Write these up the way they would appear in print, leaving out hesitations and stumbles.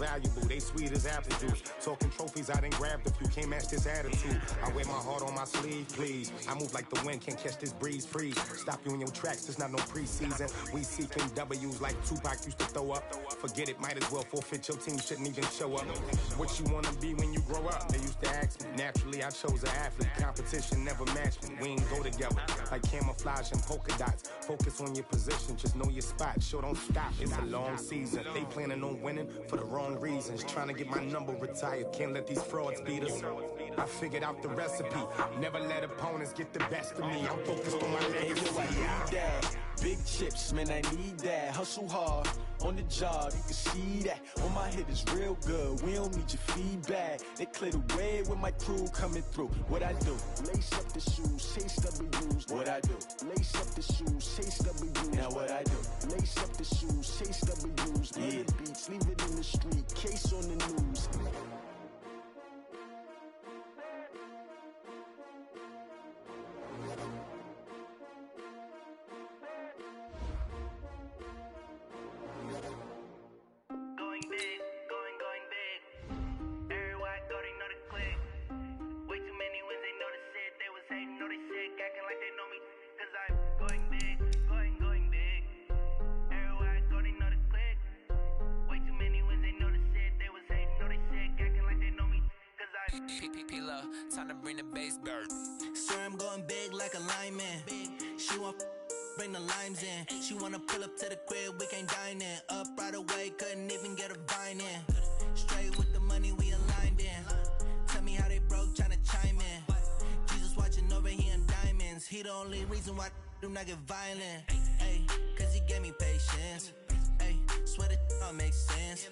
valuable, they sweet as apple juice. Talking trophies, I done grabbed a few, can't match this attitude. I wear my heart on my sleeve, please. I move like the wind, can't catch this breeze, freeze. Stop you in your tracks, there's not no preseason. We seeking W's like Tupac used to throw up. Forget it, might as well forfeit, your team shouldn't even show up. What you wanna be when you grow up? They used to ask me. Naturally, I chose an athlete. Competition never matched me. We ain't go together like camouflage and polka dots. Focus on your position, just know your spot. Sure, don't stop, it's a long season. They planning on winning for the wrong reasons. Trying to get my number retired, can't let these frauds beat us. I figured out the recipe. Never let opponents get the best of me. I'm focused on my legacy. Big chips, man, I need that. Hustle hard on the job, you can see that. On my head is real good, we don't need your feedback. They clear the way with my crew coming through. What I do? Lace up the shoes, chase W's. What I do? Lace up the shoes, chase W's. Now what I do? Lace up the shoes, chase W's. Yeah, beats, leave it in the street, case on the news. Time to bring the bass dirt. Sir, I'm going big like a lineman. She want bring the limes in. She wanna pull up to the crib, we can't dine in. Up right away, couldn't even get a vine in. Straight with the money, we aligned in. Tell me how they broke, tryna chime in. Jesus watching over here in diamonds. He the only reason why I do not get violent. Ay, cause he gave me patience. Ay, swear that all makes sense.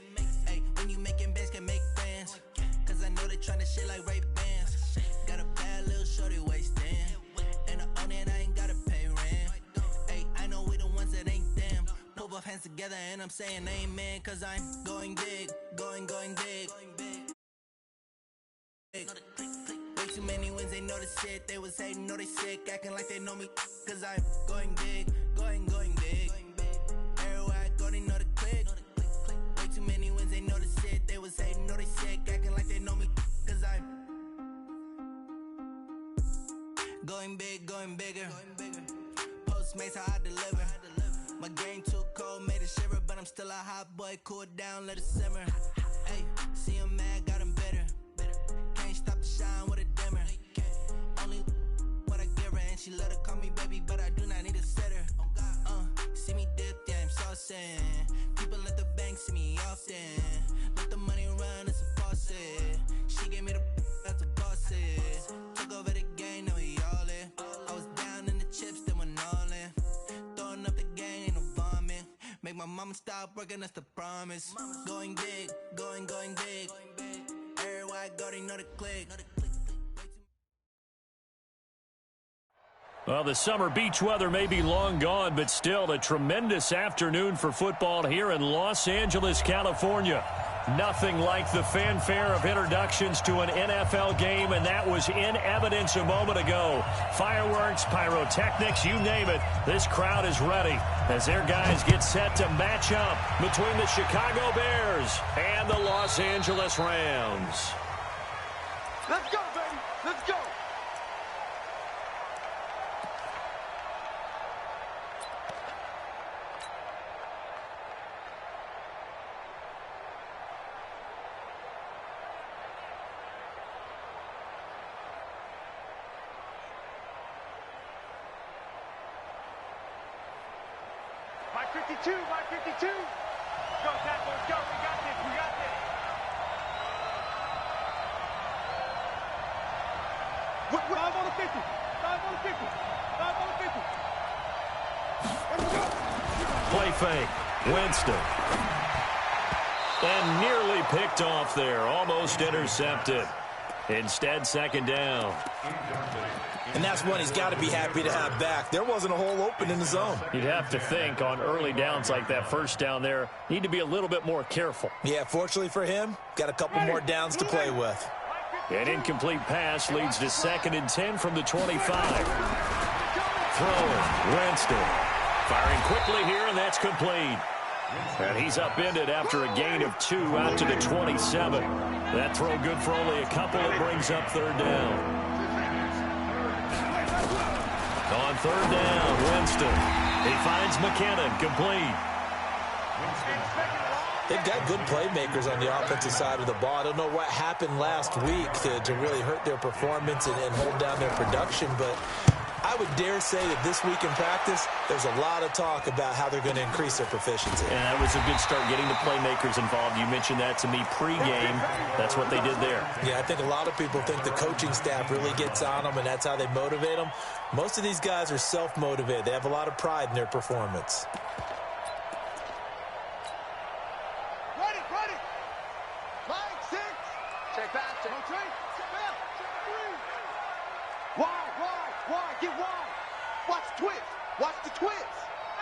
Ay, when you making bands, can make friends. Cause I know they tryna shit like Ray Bans. Got a bad little shorty wasting. And I own it, I ain't gotta pay rent. Hey, I know we the ones that ain't them. Put both hands together and I'm saying amen. Cause I'm going big, going big. Way too many wins, they know the shit. They was hating, know they sick, acting like they know me. Cause I'm going big, going big. Everywhere I go, they know the click. Way too many wins, they know the shit. They was hating, know they sick, acting like they know me. Cause I'm going big, going bigger. Postmates how I deliver. My game too cold, made it shiver. But I'm still a hot boy, cool down, let it simmer. Hey, see him mad, got him bitter. Can't stop the shine with a dimmer. Only what I give her, and she let her call me baby, but I do not need a sitter. See me dip, yeah, I'm saucing. People at the bank see me often. Let the money run, it's a faucet. She gave me the that's a boss is. Took over the game, now we all in. I was down in the chips, then went all in. Throwing up the game, ain't no vomit. Make my mama stop working, that's the promise. Going big, going big. Everywhere I go, they know the click. Well, the summer beach weather may be long gone, but still a tremendous afternoon for football here in Los Angeles, California. Nothing like the fanfare of introductions to an NFL game, and that was in evidence a moment ago. Fireworks, pyrotechnics, you name it. This crowd is ready as their guys get set to match up between the Chicago Bears and the Los Angeles Rams. Let's go, baby. Let's go. My 52, my 52. Go, Tackle, let's go. We got this, we got this. Five on the 50, 5 on the 50, 5 on the 50. Let's go. Play fake. Winston. And nearly picked off there. Almost intercepted. Instead, second down. And that's one he's got to be happy to have back. There wasn't a hole open in the zone. You'd have to think on early downs like that first down there, need to be a little bit more careful. Yeah, fortunately for him, got a couple more downs to play with. An incomplete pass leads to 2nd and 10 from the 25. Throwing, Winston. Firing quickly here, and that's complete. And he's upended after a gain of 2 out to the 27. That throw good for only a couple. It brings up third down. On third down, Winston. He finds McKinnon, complete. They've got good playmakers on the offensive side of the ball. I don't know what happened last week to really hurt their performance and hold down their production, but I would dare say that this week in practice, there's a lot of talk about how they're going to increase their proficiency. And that was a good start, getting the playmakers involved. You mentioned that to me pregame. That's what they did there. Yeah, I think a lot of people think the coaching staff really gets on them, and that's how they motivate them. Most of these guys are self-motivated. They have a lot of pride in their performance. Get wide. Watch the twist. Watch the twist.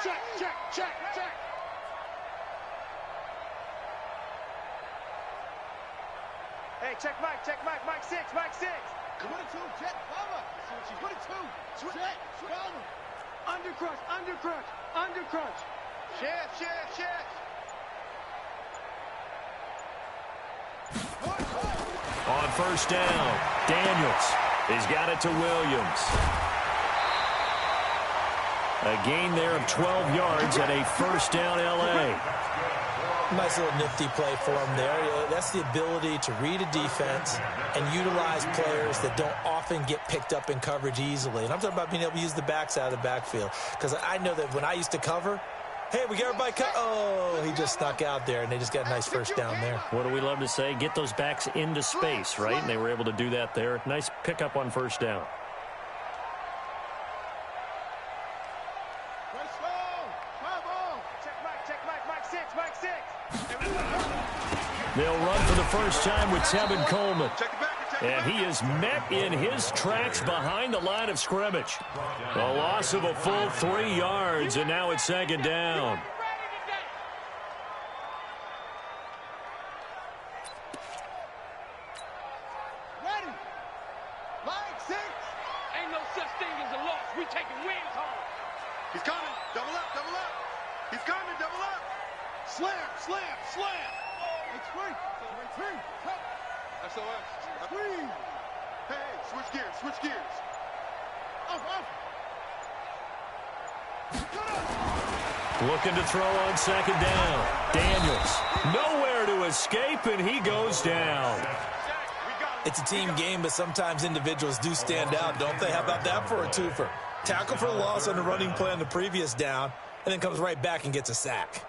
Check, check, check, check. Hey, check Mike, Mike 6, Mike 6. 22, check, cover. 22, check, cover. Undercrunch, undercrunch, undercrunch. Shift, shift, shift. On first down, Daniels. He's got it to Williams. A gain there of 12 yards and a first down, L.A. Nice little nifty play for him there. That's the ability to read a defense and utilize players that don't often get picked up in coverage easily. And I'm talking about being able to use the backside of the backfield. Because I know that when I used to cover, hey, we got everybody cut. Oh, he just snuck out there, and they just got a nice first down there. What do we love to say? Get those backs into space, right? And they were able to do that there. Nice pickup on first down. They'll run for the first time with Tevin Coleman. And he is met in his tracks behind the line of scrimmage. A loss of a full 3 yards, and now it's second down. Ready. Line 6. Ain't no such thing as a loss. We taking wins home. He's coming. Double up, double up. He's coming, double up. Slam, slam, slam. It's free. SOS. Free. Hey, switch gears, switch gears. Up, up. Looking to throw on second down. Daniels. Nowhere to escape, and he goes down. It's a team game, but sometimes individuals do stand out, don't they? How about that for a twofer? Tackle for a loss on the running play on the previous down, and then comes right back and gets a sack.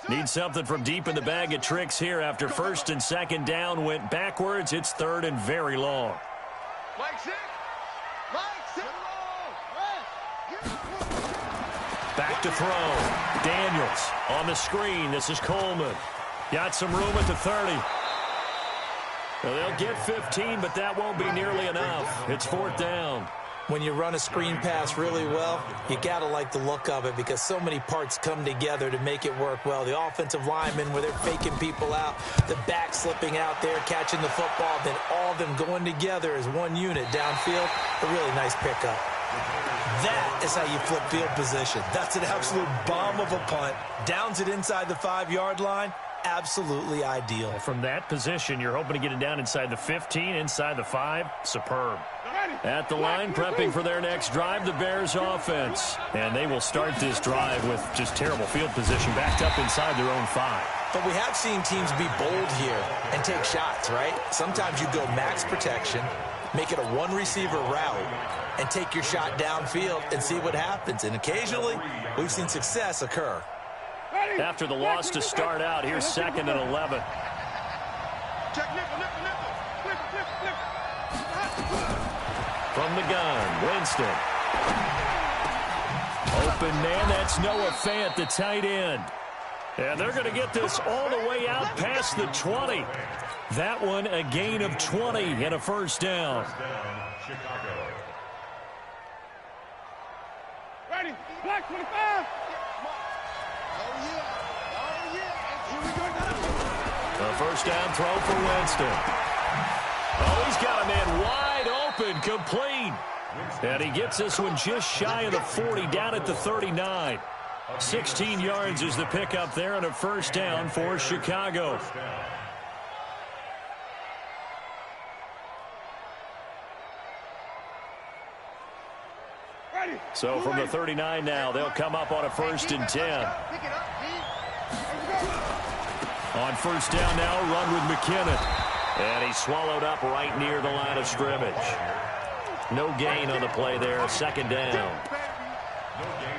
Need something from deep in the bag of tricks here after first and second down went backwards. It's third and very long. Mike 6. Mike 6. Back to throw. Daniels on the screen. This is Coleman. Got some room at the 30. Well, they'll get 15, but that won't be nearly enough. It's fourth down. When you run a screen pass really well, you got to like the look of it because so many parts come together to make it work well. The offensive linemen, where they're faking people out, the back slipping out there, catching the football, then all of them going together as one unit downfield. A really nice pickup. That is how you flip field position. That's an absolute bomb of a punt. Downs it inside the 5-yard line. Absolutely ideal. From that position, you're hoping to get it down inside the 15, inside the 5. Superb. At the line, prepping for their next drive, the Bears offense. And they will start this drive with just terrible field position, backed up inside their own 5. But we have seen teams be bold here and take shots, right? Sometimes you go max protection, make it a one-receiver route, and take your shot downfield and see what happens. And occasionally, we've seen success occur. After the loss to start out, here's second and 11. From the gun, Winston. Open man, that's Noah Fant, the tight end. And they're going to get this all the way out past the 20. That one a gain of 20 and a first down. Ready, black 25. A first down throw for Winston. Oh, he's got a man wide open, complete. And he gets this one just shy of the 40, down at the 39. 16 yards is the pickup there and a first down for Chicago. So from the 39 now, they'll come up on a 1st and 10. On first down now, run with McKinnon. And he's swallowed up right near the line of scrimmage. No gain on the play there, 2nd down.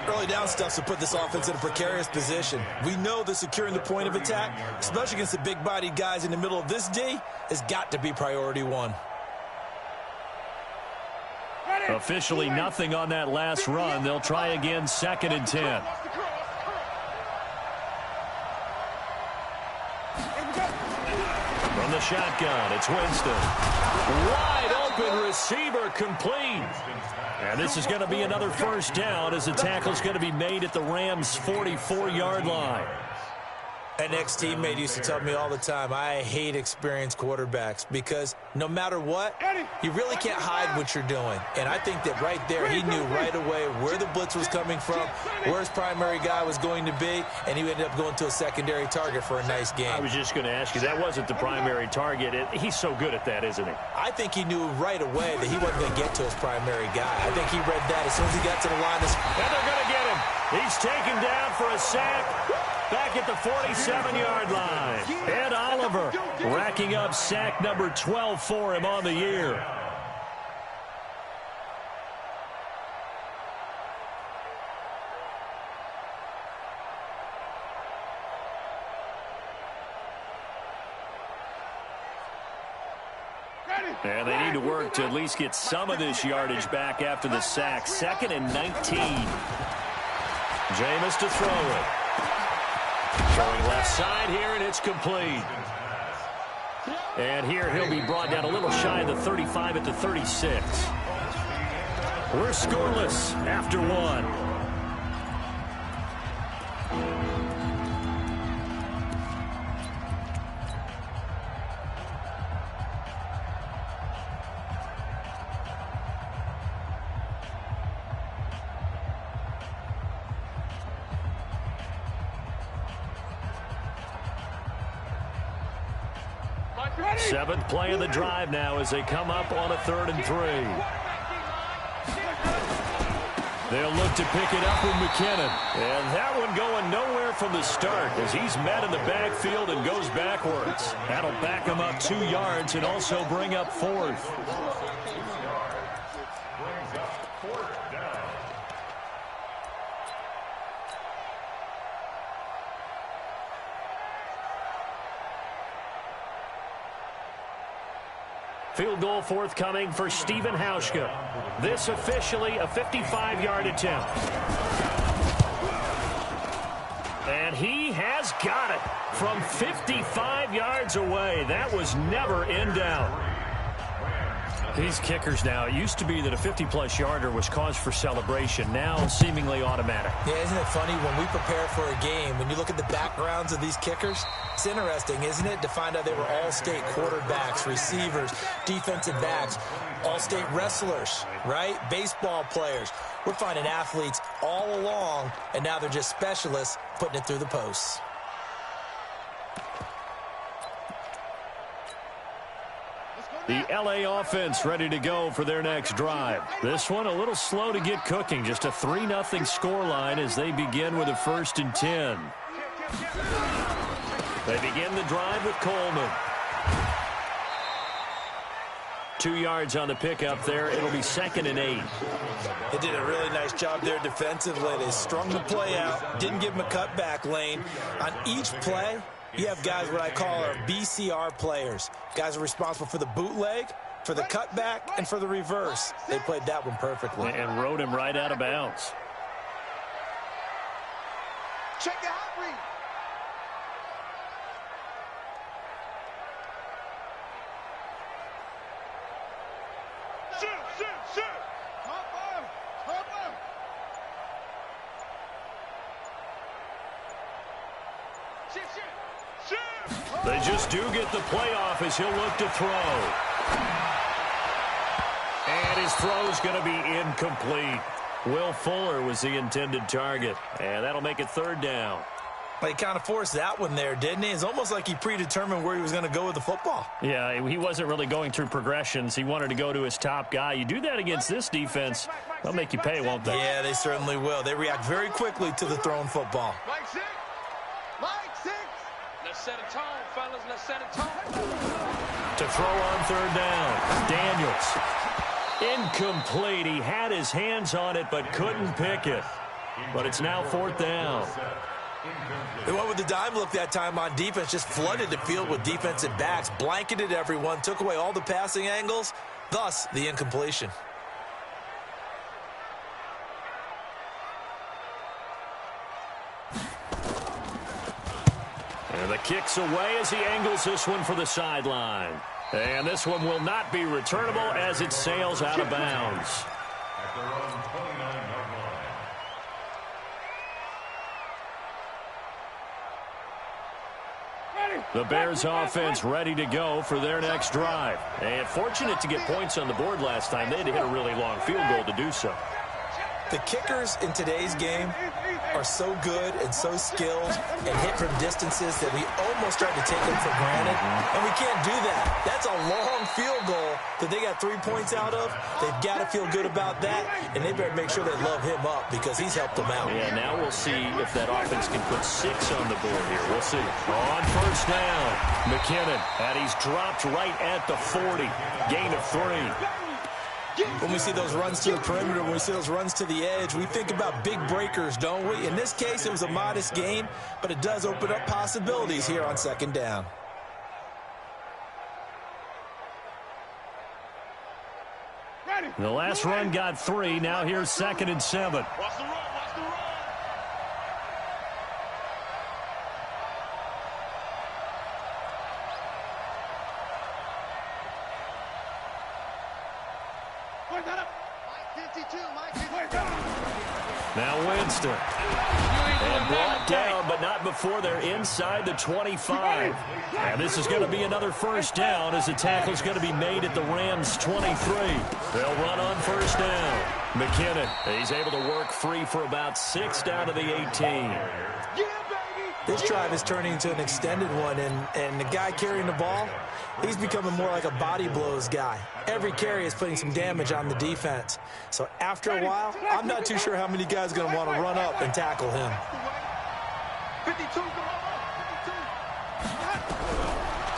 Early down stuff to put this offense in a precarious position. We know that securing the point of attack, especially against the big-bodied guys in the middle of this D, has got to be priority one. Officially nothing on that last run. They'll try again, 2nd and 10. From the shotgun, it's Winston. Wide open receiver, complete. And this is going to be another first down as the tackle's going to be made at the Rams' 44-yard line. An ex-teammate used to tell me all the time, I hate experienced quarterbacks because no matter what, you really can't hide what you're doing. And I think that right there, he knew right away where the blitz was coming from, where his primary guy was going to be, and he ended up going to a secondary target for a nice game. I was just going to ask you, that wasn't the primary target. He's so good at that, isn't he? I think he knew right away that he wasn't going to get to his primary guy. I think he read that as soon as he got to the line. And they're going to get him. He's taken down for a sack. Back at the 47-yard line. Ed Oliver racking up sack number 12 for him on the year. And they need to work to at least get some of this yardage back after the sack. 2nd and 19. Jameis to throw it. Throwing left side here, and it's complete. And here he'll be brought down a little shy of the 35 at the 36. We're scoreless after one. Seventh play of the drive now as they come up on a 3rd and 3. They'll look to pick it up with McKinnon. And that one going nowhere from the start as he's met in the backfield and goes backwards. That'll back him up 2 yards and also bring up 4th. Field goal forthcoming for Stephen Hauschka. This officially a 55-yard attempt. And he has got it from 55 yards away. That was never in doubt. These kickers now, it used to be that a 50-plus yarder was cause for celebration. Now seemingly automatic. Yeah, isn't it funny when we prepare for a game, when you look at the backgrounds of these kickers, it's interesting, isn't it, to find out they were all-state quarterbacks, receivers, defensive backs, all-state wrestlers, right? Baseball players. We're finding athletes all along, and now they're just specialists putting it through the posts. The L.A. offense ready to go for their next drive. This one a little slow to get cooking. Just a 3-0 scoreline as they begin with a 1st and 10. They begin the drive with Coleman. 2 yards on the pickup there. It'll be 2nd and 8. They did a really nice job there defensively. They strung the play out, didn't give them a cutback lane. On each play, you have guys what I call our BCR players. Guys are responsible for the bootleg, for the cutback, and for the reverse. They played that one perfectly. And rode him right out of bounds. Check the hot read. Shoot. Hop. Shoot. They just do get the playoff as he'll look to throw. And his throw's going to be incomplete. Will Fuller was the intended target, and that'll make it third down. He kind of forced that one there, didn't he? It's almost like he predetermined where he was going to go with the football. Yeah, he wasn't really going through progressions. He wanted to go to his top guy. You do that against this defense, they'll make you pay, won't they? Yeah, they certainly will. They react very quickly to the thrown football. Mike six. Mike six. Let's set a tone, fellas. Let's set a tone. To throw on third down, Daniels. Incomplete. He had his hands on it but couldn't pick it. But it's now fourth down. They went with the dime look that time on defense, just flooded the field with defensive backs, blanketed everyone, took away all the passing angles, thus the incompletion. And the kick's away as he angles this one for the sideline. And this one will not be returnable as it sails out of bounds. At their own 29-yard line. The Bears offense ready to go for their next drive. And fortunate to get points on the board last time. They had to hit a really long field goal to do so. The kickers in today's game are so good and so skilled and hit from distances that we almost start to take them for granted. And we can't do that. That's a long field goal that they got 3 points out of. They've got to feel good about that, and they better make sure they love him up because he's helped them out. Yeah, now we'll see if that offense can put 6 on the board here. We'll see. On first down, McKinnon, and he's dropped right at the 40. Gain of 3. When we see those runs to the perimeter, when we see those runs to the edge, we think about big breakers, don't we? In this case, it was a modest gain, but it does open up possibilities here on second down. The last run got 3. Now here's 2nd and 7. Watch the run. Watch the run. Now Winston. And brought down, but not before they're inside the 25. And this is going to be another first down as the tackle's going to be made at the Rams' 23. They'll run on first down. McKinnon, he's able to work free for about 6 down to the 18. This drive is turning into an extended one, and the guy carrying the ball, he's becoming more like a body blows guy. Every carry is putting some damage on the defense. So after a while, I'm not too sure how many guys are going to want to run up and tackle him. 52.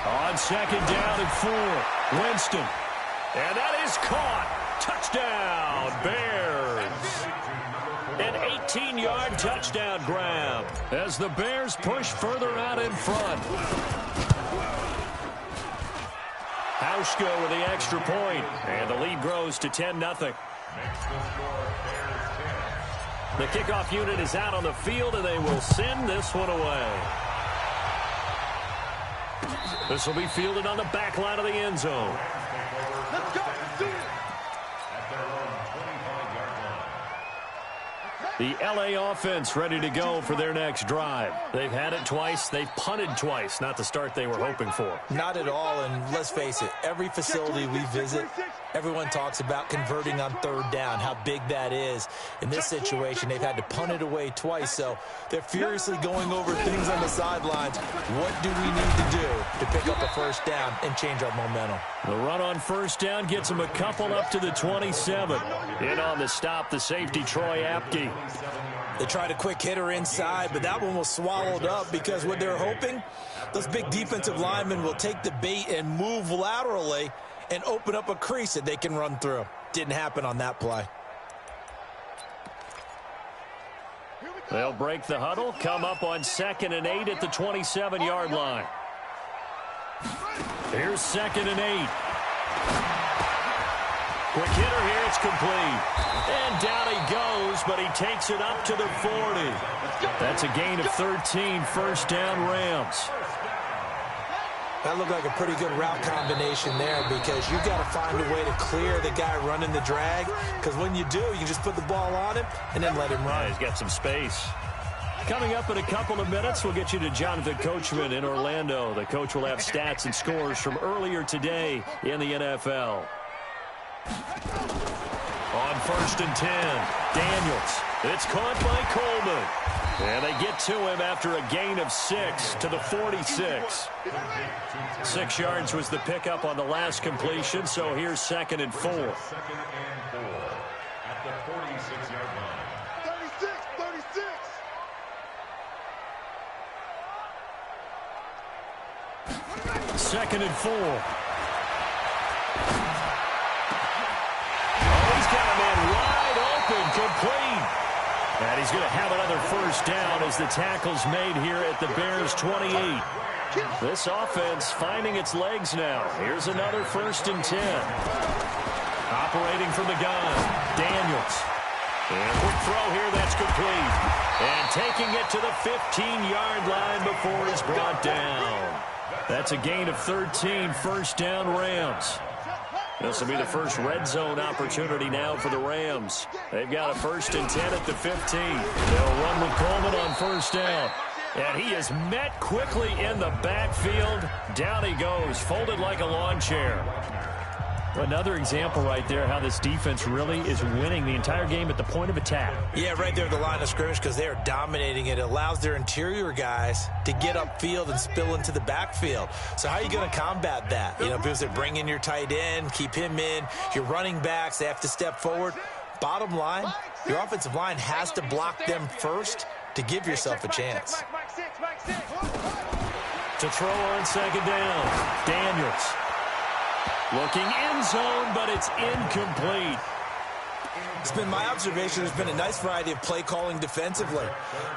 On second down and 4, Winston. And that is caught. Touchdown, Bears. An 18-yard touchdown grab as the Bears push further out in front. Hauschko with the extra point, and the lead grows to 10-0. The kickoff unit is out on the field, and they will send this one away. This will be fielded on the back line of the end zone. Let's go. Do it. The LA offense ready to go for their next drive. They've had it twice. They've punted twice. Not the start they were hoping for. Not at all, and let's face it, every facility we visit, everyone talks about converting on third down, how big that is. In this situation, they've had to punt it away twice, so they're furiously going over things on the sidelines. What do we need to do to pick up a first down and change our momentum? The run on first down gets them a couple up to the 27. In on the stop, the safety, Troy Apke. They tried a quick hitter inside, but that one was swallowed up because what they're hoping, those big defensive linemen will take the bait and move laterally and open up a crease that they can run through. Didn't happen on that play. They'll break the huddle, come up on 2nd and 8 at the 27-yard line. Here's 2nd and 8. Quick hitter here, it's complete. And down he goes, but he takes it up to the 40. That's a gain of 13, first down Rams. That looked like a pretty good route combination there because you've got to find a way to clear the guy running the drag, because when you do, you just put the ball on him and then let him run. Yeah, he's got some space. Coming up in a couple of minutes, we'll get you to Jonathan Coachman in Orlando. The coach will have stats and scores from earlier today in the NFL. 1st and 10. Daniels. It's caught by Coleman. And they get to him after a gain of 6 to the 46. 6 yards was the pickup on the last completion, so here's 2nd and 4. 2nd and 4 at the 46-yard line. 36. 2nd and 4. Oh, he's got a man wide open, complete. And he's going to have another 1st down as the tackle's made here at the Bears' 28. This offense finding its legs now. Here's another 1st and 10. Operating from the gun, Daniels. And quick throw here, that's complete. And taking it to the 15-yard line before he's brought down. That's a gain of 13, 1st down Rams. This will be the first red zone opportunity now for the Rams. They've got a 1st and 10 at the 15. They'll run with Coleman on 1st down. And he is met quickly in the backfield. Down he goes, folded like a lawn chair. Another example right there how this defense really is winning the entire game at the point of attack. Yeah, right there at the line of scrimmage because they are dominating it. It allows their interior guys to get upfield and spill into the backfield. So how are you going to combat that? You know, because they bring in your tight end, keep him in. Your running backs, they have to step forward. Bottom line, your offensive line has to block them first to give yourself a chance. To throw on 2nd down, Daniels. Looking end zone, but it's incomplete. It's been my observation there's been a nice variety of play calling defensively.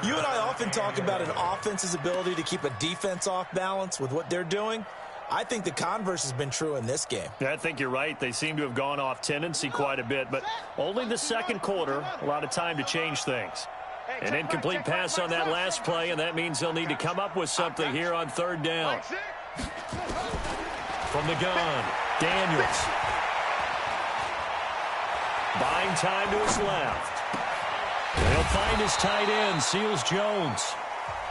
You and I often talk about an offense's ability to keep a defense off balance with what they're doing. I think the converse has been true in this game. Yeah, I think you're right. They seem to have gone off tendency quite a bit, but only the 2nd quarter, a lot of time to change things. An incomplete pass on that last play, and that means they'll need to come up with something here on 3rd down. From the gun, Daniels. Buying time to his left. They'll find his tight end, Seals Jones.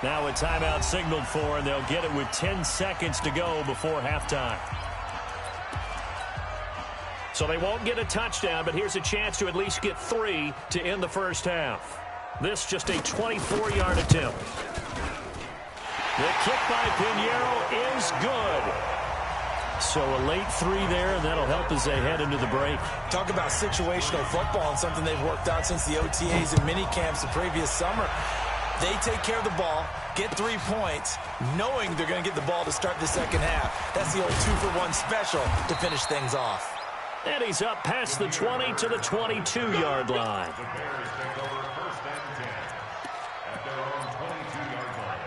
Now a timeout signaled for, and they'll get it with 10 seconds to go before halftime. So they won't get a touchdown, but here's a chance to at least get 3 to end the 1st half. This just a 24-yard attempt. The kick by Pinheiro is good. So a late 3 there, and that'll help as they head into the break. Talk about situational football and something they've worked out since the OTAs and mini camps the previous summer. They take care of the ball, get 3 points, knowing they're going to get the ball to start the 2nd half. That's the old 2-for-1 special to finish things off. And he's up past the 20 to the 22-yard line. The Bears take over 1st and 10 at their own 22-yard line.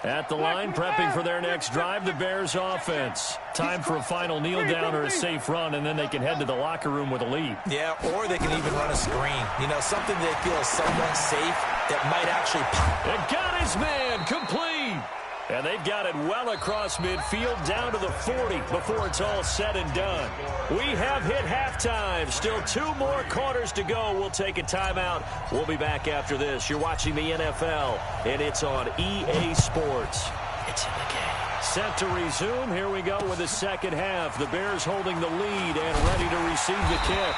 At the line, prepping for their next drive, the Bears offense. Time for a final kneel down or a safe run, and then they can head to the locker room with a lead. Yeah, or they can even run a screen. You know, something they feel is somewhat safe that might actually pop. And got his man, complete. And they've got it well across midfield down to the 40 before it's all said and done. We have hit halftime. Still 2 more quarters to go. We'll take a timeout. We'll be back after this. You're watching the NFL, and it's on EA Sports. It's in the game. Set to resume. Here we go with the 2nd half. The Bears holding the lead and ready to receive the kick.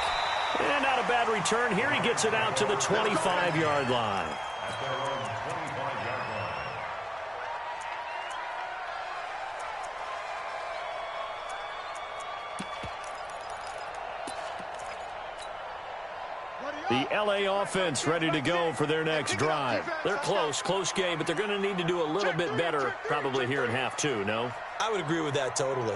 And not a bad return. Here he gets it out to the 25-yard line. At their own 25-yard line. The L.A. offense ready to go for their next drive. They're close game, but they're going to need to do a little bit better probably here in half 2, no? I would agree with that totally.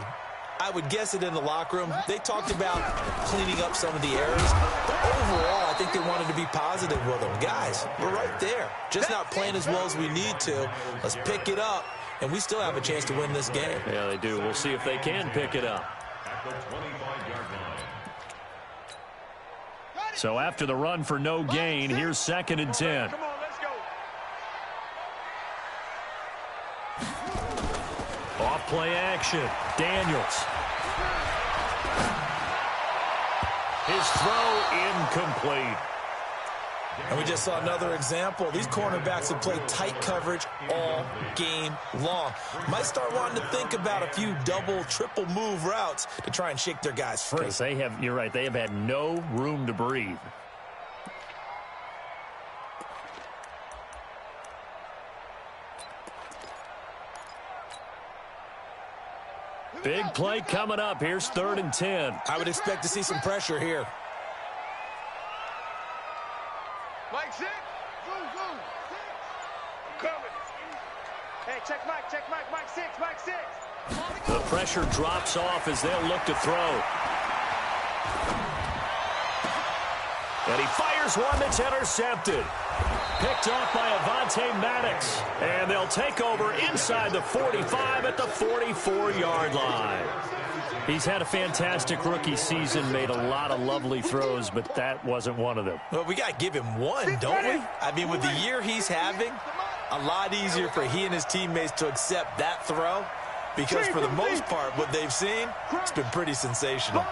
I would guess it in the locker room. They talked about cleaning up some of the errors, but overall, I think they wanted to be positive with them. Guys, we're right there. Just not playing as well as we need to. Let's pick it up, and we still have a chance to win this game. Yeah, they do. We'll see if they can pick it up. At the 25-yard line. So after the run for no gain, here's 2nd and 10. Come on, let's go. Off play action. Daniels. His throw incomplete. And we just saw another example. These cornerbacks have played tight coverage all game long. Might start wanting to think about a few double, triple move routes to try and shake their guys free. Because you're right, they have had no room to breathe. Big play coming up. Here's 3rd and 10. I would expect to see some pressure here. Mike 6. Zoom. 6. Coming. Hey, check Mike. Mike 6. The pressure drops off as they'll look to throw. And he fires one that's intercepted. Picked off by Avonte Maddox. And they'll take over inside the 45 at the 44-yard line. He's had a fantastic rookie season, made a lot of lovely throws, but that wasn't one of them. Well, we got to give him one, don't we? I mean, with the year he's having, a lot easier for he and his teammates to accept that throw because for the most part, what they've seen, it's been pretty sensational.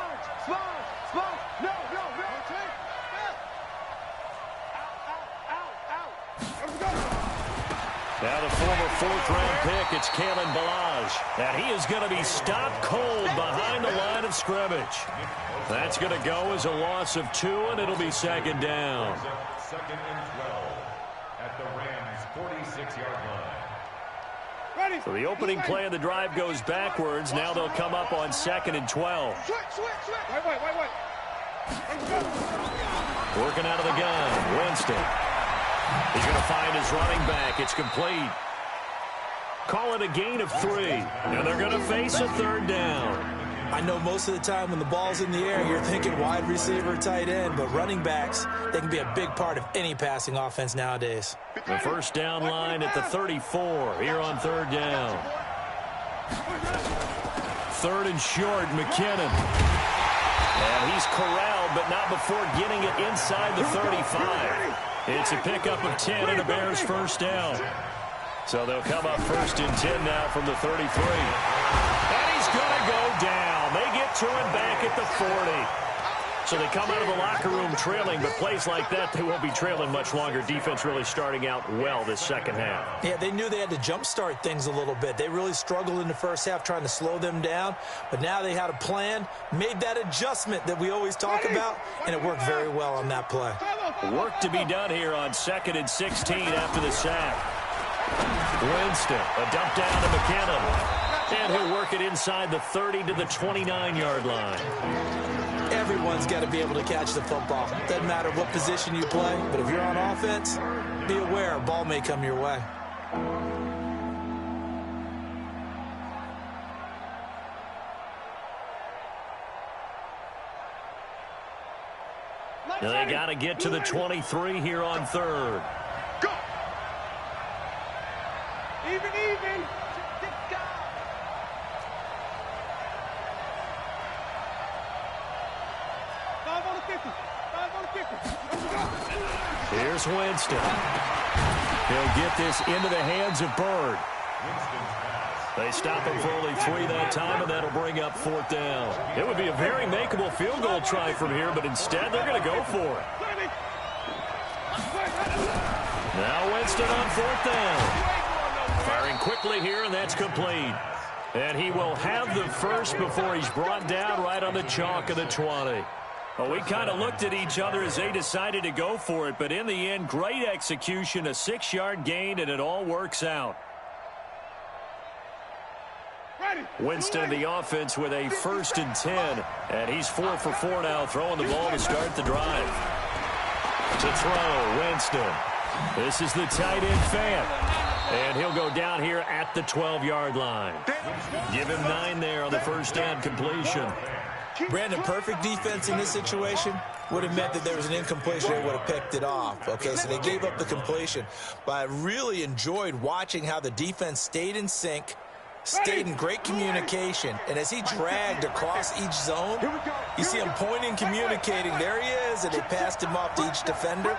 Now the former 4th-round pick, it's Kalen Ballage. And he is going to be stopped cold behind the line of scrimmage. That's going to go as a loss of 2, and it'll be 2nd down. 2nd and 12 at the Rams' 46-yard line. So the opening play of the drive goes backwards. Now they'll come up on 2nd and 12. Wait. Working out of the gun, Winston. He's going to find his running back. It's complete. Call it a gain of 3. And they're going to face a 3rd down. I know most of the time when the ball's in the air, you're thinking wide receiver, tight end, but running backs, they can be a big part of any passing offense nowadays. The first down line at the 34 here on 3rd down. 3rd and short, McKinnon. And he's corralled, but not before getting it inside the 35. It's a pickup of 10 and a Bears first down. So they'll come up 1st and 10 now from the 33. And he's going to go down. They get to him back at the 40. So they come out of the locker room trailing, but plays like that, they won't be trailing much longer. Defense really starting out well this second half. Yeah, they knew they had to jumpstart things a little bit. They really struggled in the first half trying to slow them down, but now they had a plan, made that adjustment that we always talk about, and it worked very well on that play. Work to be done here on 2nd and 16 after the sack. Winston, a dump down to McKinnon, and he'll work it inside the 30 to the 29-yard line. Everyone's got to be able to catch the football. Doesn't matter what position you play, but if you're on offense, be aware a ball may come your way. They got to get to the 23 here on 3rd. Go! Even. Here's Winston. He'll get this into the hands of Bird. They stop him for only 3 that time, and that'll bring up 4th down. It would be a very makeable field goal try from here, but instead they're going to go for it. Now Winston on 4th down. Firing quickly here, and that's complete. And he will have the first before he's brought down right on the chalk of the 20. Well, we kind of looked at each other as they decided to go for it, but in the end, great execution, a 6-yard gain, and it all works out. Winston, the offense, with a 1st and 10, and he's 4 for 4 now, throwing the ball to start the drive. To throw, Winston. This is the tight end fan, and he'll go down here at the 12-yard line. Give him 9 there on the first down completion. Brandon, perfect defense in this situation would have meant that there was an incompletion. They would have picked it off. Okay, so they gave up the completion. But I really enjoyed watching how the defense stayed in sync, stayed in great communication. And as he dragged across each zone, you see him pointing, communicating. There he is, and they passed him off to each defender.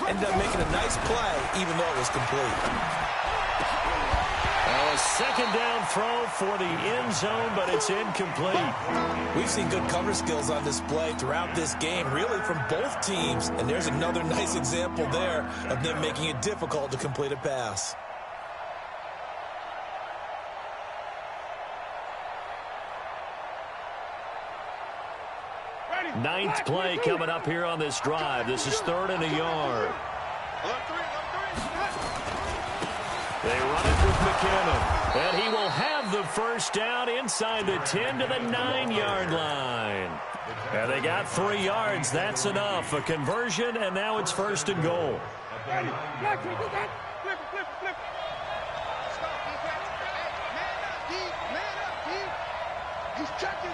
Ended up making a nice play, even though it was complete. Well, a 2nd down throw for the end zone, but it's incomplete. We've seen good cover skills on display throughout this game, really from both teams. And there's another nice example there of them making it difficult to complete a pass. Ninth play coming up here on this drive. This is 3rd and a yard. They run it with McKinnon, and he will have the first down inside the 10 to the 9-yard line. And they got 3 yards. That's enough. A conversion, and now it's 1st and goal. He's checking.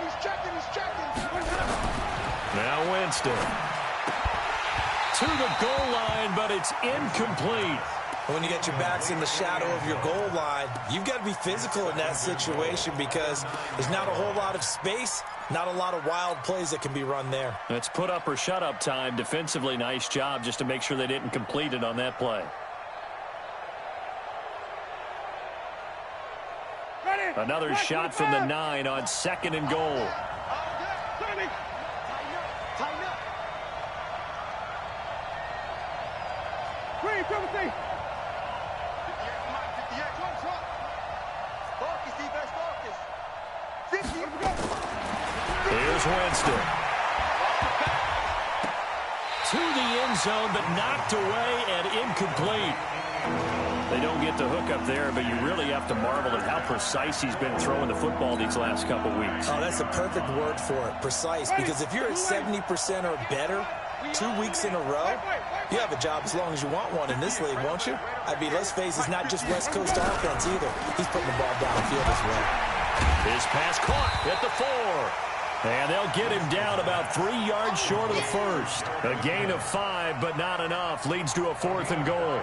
Now Winston to the goal line, but it's incomplete. When you get your backs in the shadow of your goal line, you've got to be physical in that situation because there's not a whole lot of space, not a lot of wild plays that can be run there. It's put up or shut up time. Defensively, nice job just to make sure they didn't complete it on that play. Another shot from the 9 on 2nd and goal. Here's Winston. To the end zone, but knocked away and incomplete. They don't get the hook up there, but you really have to marvel at how precise he's been throwing the football these last couple weeks. Oh, that's a perfect word for it, precise, because if you're at 70% or better 2 weeks in a row, you have a job as long as you want one in this league, won't you? I mean, let's face it, it's not just West Coast offense either. He's putting the ball downfield as well. His pass caught at the 4. And they'll get him down about 3 yards short of the first. A gain of 5, but not enough. Leads to a 4th and goal.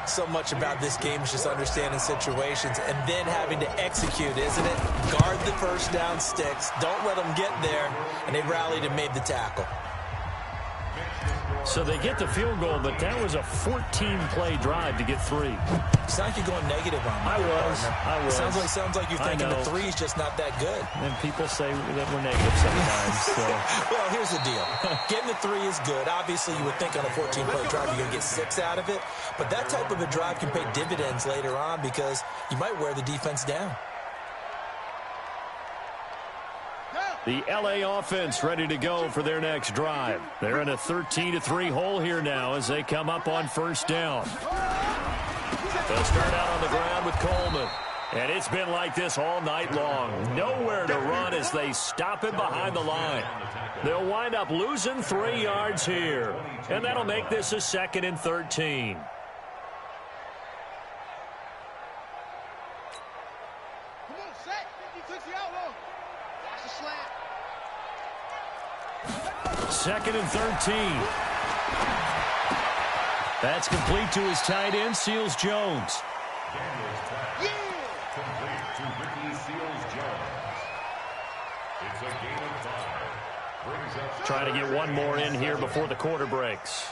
So much about this game is just understanding situations and then having to execute, isn't it? Guard the first down sticks. Don't let them get there. And they rallied and made the tackle. So they get the field goal, but that was a 14-play drive to get 3. It's like you're going negative on me. I was. Sounds like you're thinking the 3 is just not that good. And people say that we're negative sometimes. So. Well, here's the deal. Getting the 3 is good. Obviously, you would think on a 14-play drive you're going to get 6 out of it. But that type of a drive can pay dividends later on because you might wear the defense down. The L.A. offense ready to go for their next drive. They're in a 13-3 hole here now as they come up on 1st down. They'll start out on the ground with Coleman. And it's been like this all night long. Nowhere to run as they stop him behind the line. They'll wind up losing 3 yards here. And that'll make this a 2nd and 13. Come on, sack. He took the outlaw. Watch the slant. 2nd and 13. That's complete to his tight end, Seals Jones. Complete to Ricky Seals-Jones. It's a gain of 5. Brings up Trying to get one more in here before the quarter breaks.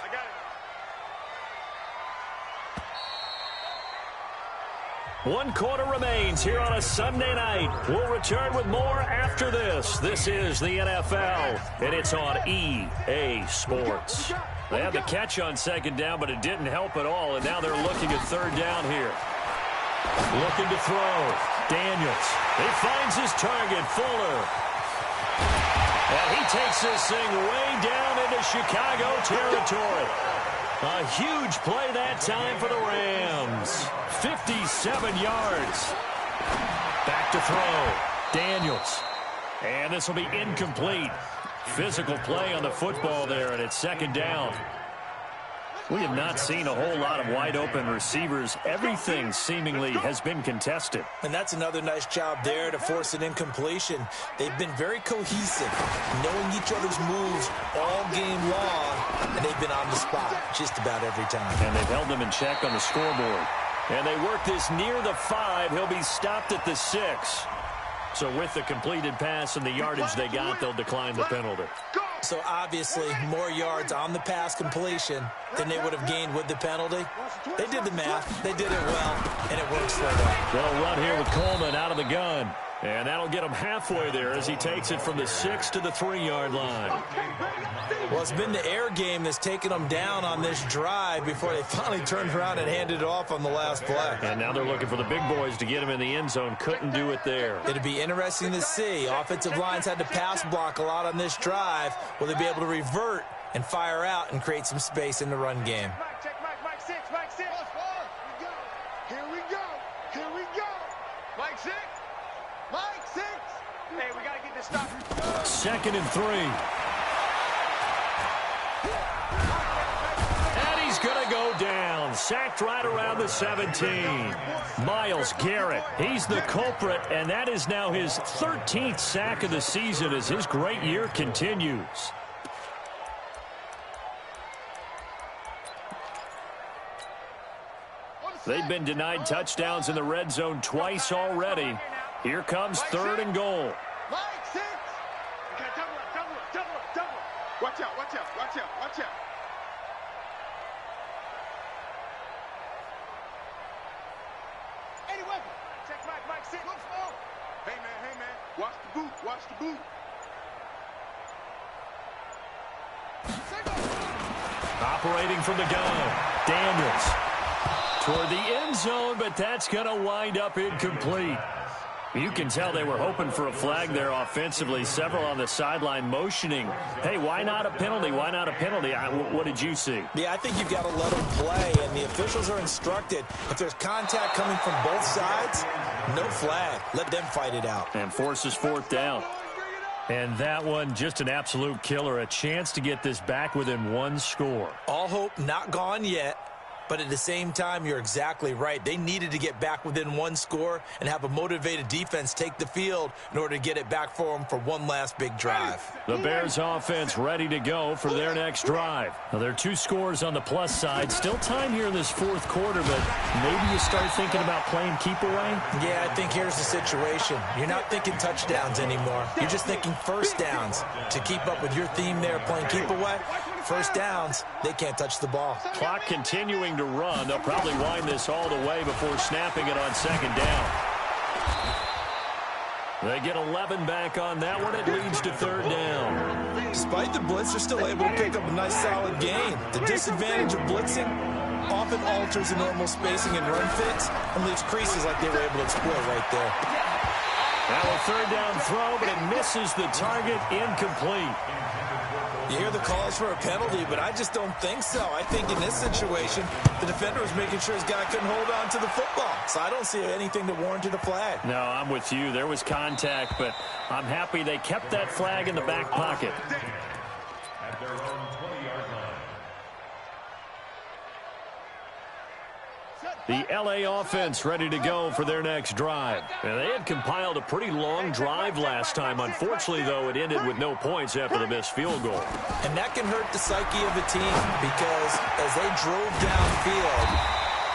One quarter remains here on a Sunday night. We'll return with more after this. This is the NFL, and it's on EA Sports. They had the catch on 2nd down, but it didn't help at all, and now they're looking at 3rd down here. Looking to throw. Daniels. He finds his target, Fuller. And he takes this thing way down into Chicago territory. A huge play that time for the Rams. 57 yards. Back to throw. Daniels. And this will be incomplete. Physical play on the football there, and it's 2nd down. We have not seen a whole lot of wide-open receivers. Everything seemingly has been contested. And that's another nice job there to force an incompletion. They've been very cohesive, knowing each other's moves all game long, and they've been on the spot just about every time. And they've held them in check on the scoreboard. And they work this near the 5. He'll be stopped at the 6. So with the completed pass and the yardage they got, they'll decline the penalty. Go! So obviously more yards on the pass completion than they would have gained with the penalty. They did the math. They did it well, and it works for them. They'll run here with Coleman out of the gun. And that'll get him halfway there as he takes it from the 6 to the 3-yard line. Well, it's been the air game that's taken them down on this drive before they finally turned around and handed it off on the last play. And now they're looking for the big boys to get him in the end zone. Couldn't do it there. It'd be interesting to see. Offensive lines had to pass block a lot on this drive. Will they be able to revert and fire out and create some space in the run game? Mike 6. Here we go. Mike 6. Hey, we got to get this stop. 2nd and 3. And he's going to go down. Sacked right around the 17. Myles Garrett, he's the culprit, and that is now his 13th sack of the season as his great year continues. They've been denied touchdowns in the red zone twice already. Here comes 3rd and goal. Mike 6. Okay, double up. Watch out. Any weapon. Check Mike 6. Look for. Hey, man. Watch the boot. Operating from the gun, Daniels. Toward the end zone, but that's going to wind up incomplete. You can tell they were hoping for a flag there offensively. Several on the sideline motioning, hey, why not a penalty? What did you see? Yeah, I think you've got to let them play, and the officials are instructed, if there's contact coming from both sides, no flag. Let them fight it out. And forces 4th down. And that one, just an absolute killer. A chance to get this back within 1 score. All hope not gone yet. But at the same time, you're exactly right. They needed to get back within 1 score and have a motivated defense take the field in order to get it back for them for one last big drive. The Bears offense ready to go for their next drive. Now, there are 2 scores on the plus side. Still time here in this 4th quarter, but maybe you start thinking about playing keep away? Yeah, I think here's the situation. You're not thinking touchdowns anymore. You're just thinking first downs. To keep up with your theme there, playing keep away, first downs, they can't touch the ball. Clock continuing to run. They'll probably wind this all the way before snapping it on 2nd down. They get 11 back on that one. It leads to 3rd down. Despite the blitz, they're still able to pick up a nice solid gain. The disadvantage of blitzing often alters the normal spacing and run fits and leaves creases like they were able to exploit right there. Now a 3rd down throw, but it misses the target. Incomplete. You hear the calls for a penalty, but I just don't think so. I think in this situation, the defender was making sure his guy couldn't hold on to the football. So I don't see anything that warranted a flag. No, I'm with you. There was contact, but I'm happy they kept that flag in the back pocket. At their own 20-yard line. The L.A. offense ready to go for their next drive. And they had compiled a pretty long drive last time. Unfortunately, though, it ended with no points after the missed field goal. And that can hurt the psyche of a team because as they drove downfield,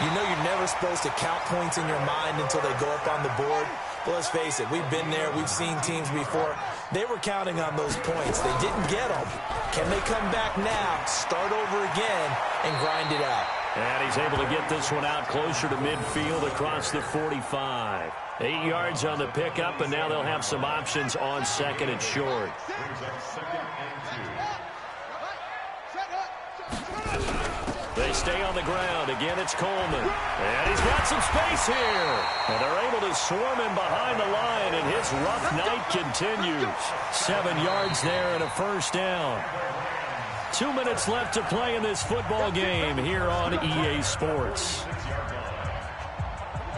you know you're never supposed to count points in your mind until they go up on the board. But let's face it, we've been there. We've seen teams before. They were counting on those points. They didn't get them. Can they come back now, start over again, and grind it out? And he's able to get this one out closer to midfield across the 45. 8 yards on the pickup, and now they'll have some options on 2nd and short. They stay on the ground. Again, it's Coleman. And he's got some space here. And they're able to swarm him behind the line, and his rough night continues. 7 yards there and a 1st down. 2 minutes left to play in this football game here on EA Sports.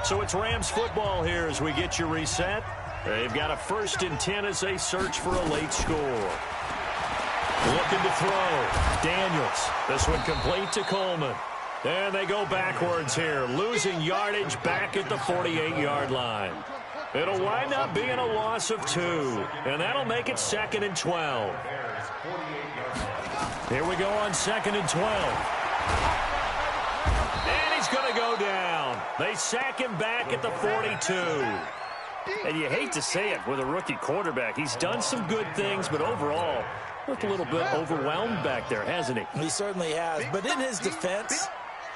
So it's Rams football here as we get you reset. They've got a 1st and 10 as they search for a late score. Looking to throw. Daniels. This one complete to Coleman. And they go backwards here, losing yardage back at the 48-yard line. It'll wind up being a loss of 2, and that'll make it 2nd and 12. Here we go on 2nd and 12. And he's going to go down. They sack him back at the 42. And you hate to say it with a rookie quarterback. He's done some good things, but overall, Looked a little bit overwhelmed back there, hasn't he? He certainly has. But in his defense,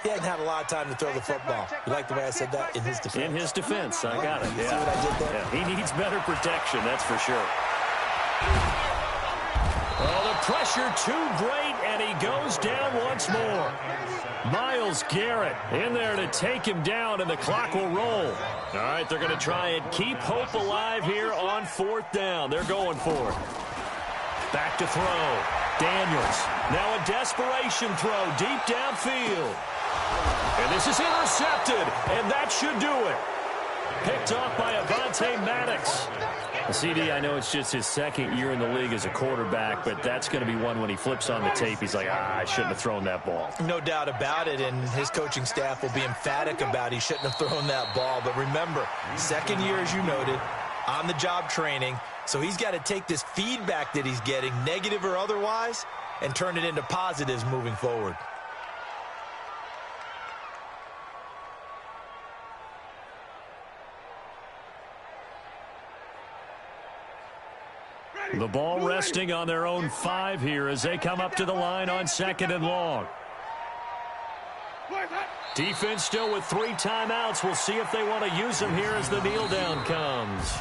he hasn't had a lot of time to throw the football. You like the way I said that? In his defense. In his defense. I got it. You see what I did there? Yeah, he needs better protection, that's for sure. Oh, the pressure too great, and he goes down once more. Myles Garrett in there to take him down, and the clock will roll. All right, they're going to try and keep hope alive here on 4th down. They're going for it. Back to throw. Daniels. Now a desperation throw deep downfield. And this is intercepted, and that should do it. Picked off by Avonte Maddox. CD, I know it's just his 2nd year in the league as a quarterback, but that's going to be one when he flips on the tape, he's like, I shouldn't have thrown that ball. No doubt about it, and his coaching staff will be emphatic about he shouldn't have thrown that ball. But remember, 2nd year, as you noted, on-the-job training, so he's got to take this feedback that he's getting, negative or otherwise, and turn it into positives moving forward. The ball resting on their own 5 here as they come up to the line on 2nd and long. Defense still with 3 timeouts. We'll see if they want to use them here as the kneel down comes.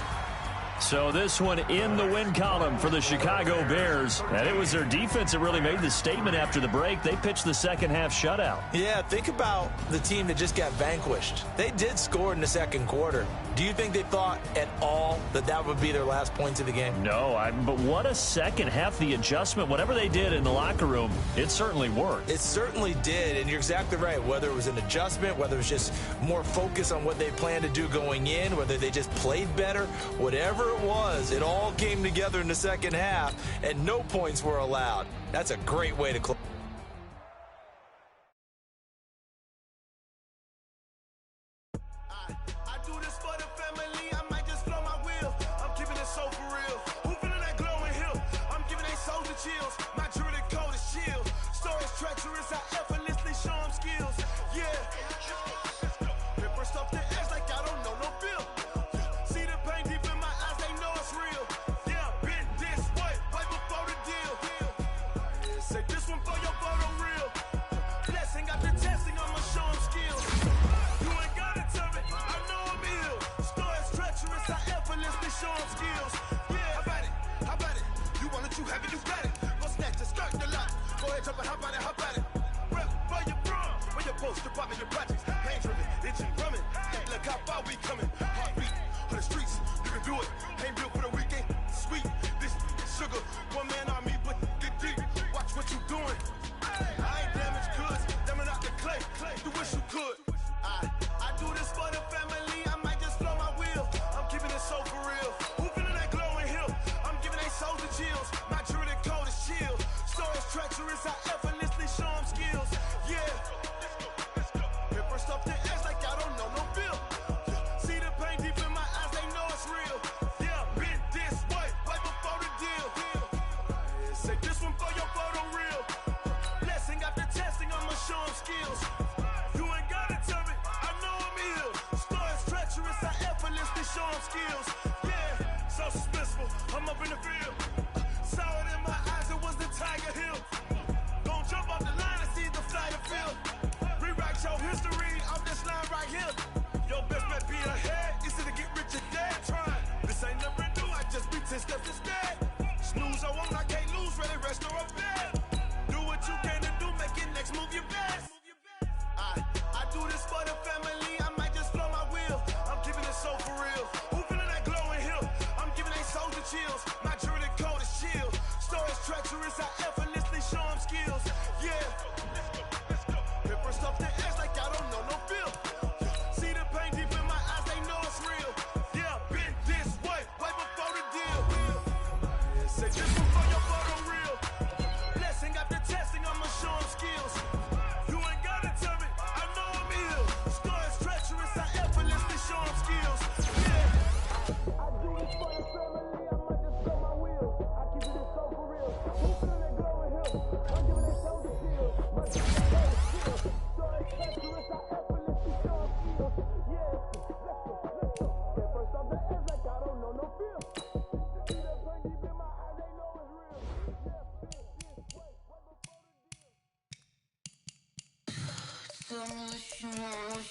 So this one in the win column for the Chicago Bears. And it was their defense that really made the statement after the break. They pitched the second half shutout. Yeah, think about the team that just got vanquished. They did score in the 2nd quarter. Do you think they thought at all that that would be their last points of the game? No, but what a second half. The adjustment, whatever they did in the locker room, it certainly worked. It certainly did, and you're exactly right. Whether it was an adjustment, whether it was just more focus on what they planned to do going in, whether they just played better, whatever it was, it all came together in the 2nd half, and no points were allowed. That's a great way to close.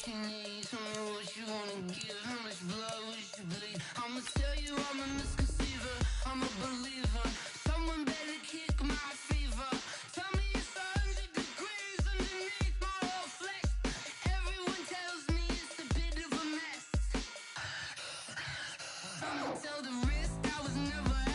you need? Tell me what you wanna give. How much blood would you bleed? I'ma tell you I'm a misconceiver. I'm a believer. Someone better kick my fever. Tell me it's 100 degrees underneath my whole flesh. Everyone tells me it's a bit of a mess. I'ma tell the risk I was never